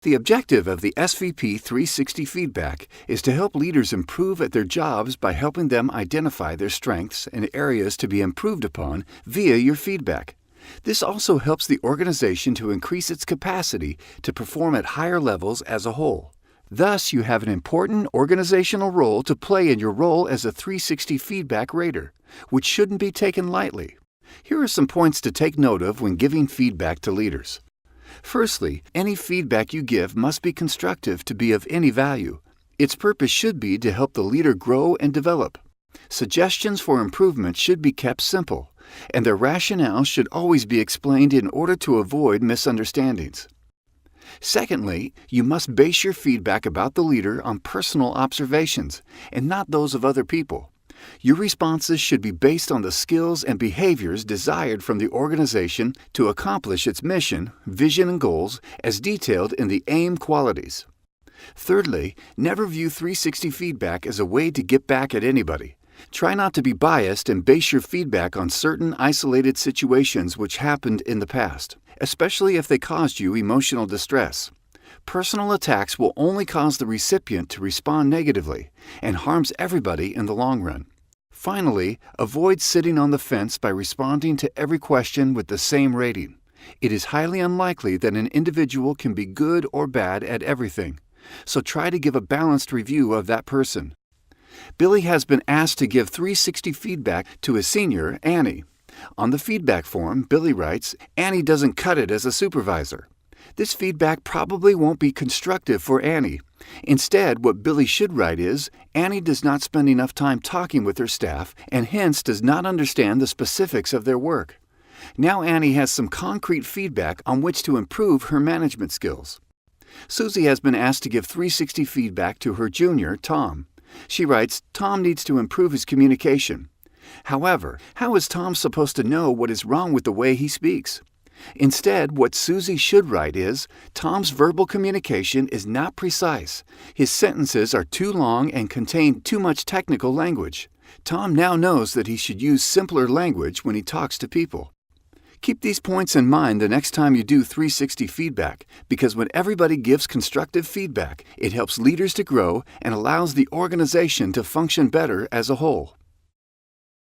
The objective of the SVP 360 feedback is to help leaders improve at their jobs by helping them identify their strengths and areas to be improved upon via your feedback. This also helps the organization to increase its capacity to perform at higher levels as a whole. Thus, you have an important organizational role to play in your role as a 360 feedback rater, which shouldn't be taken lightly. Here are some points to take note of when giving feedback to leaders. Firstly, any feedback you give must be constructive to be of any value. Its purpose should be to help the leader grow and develop. Suggestions for improvement should be kept simple, and their rationale should always be explained in order to avoid misunderstandings. Secondly, you must base your feedback about the leader on personal observations and not those of other people. Your responses should be based on the skills and behaviors desired from the organization to accomplish its mission, vision, and goals as detailed in the AIM qualities. Thirdly, never view 360 feedback as a way to get back at anybody. Try not to be biased and base your feedback on certain isolated situations which happened in the past, especially if they caused you emotional distress. Personal attacks will only cause the recipient to respond negatively and harms everybody in the long run. Finally, avoid sitting on the fence by responding to every question with the same rating. It is highly unlikely that an individual can be good or bad at everything, so try to give a balanced review of that person. Billy has been asked to give 360 feedback to his senior, Annie. On the feedback form, Billy writes, "Annie doesn't cut it as a supervisor." This feedback probably won't be constructive for Annie. Instead, what Billy should write is, "Annie does not spend enough time talking with her staff and hence does not understand the specifics of their work." Now Annie has some concrete feedback on which to improve her management skills. Susie has been asked to give 360 feedback to her junior, Tom. She writes, "Tom needs to improve his communication." However, how is Tom supposed to know what is wrong with the way he speaks? Instead, what Susie should write is, "Tom's verbal communication is not precise. His sentences are too long and contain too much technical language. Tom now knows that he should use simpler language when he talks to people." Keep these points in mind the next time you do 360 feedback, because when everybody gives constructive feedback, it helps leaders to grow and allows the organization to function better as a whole.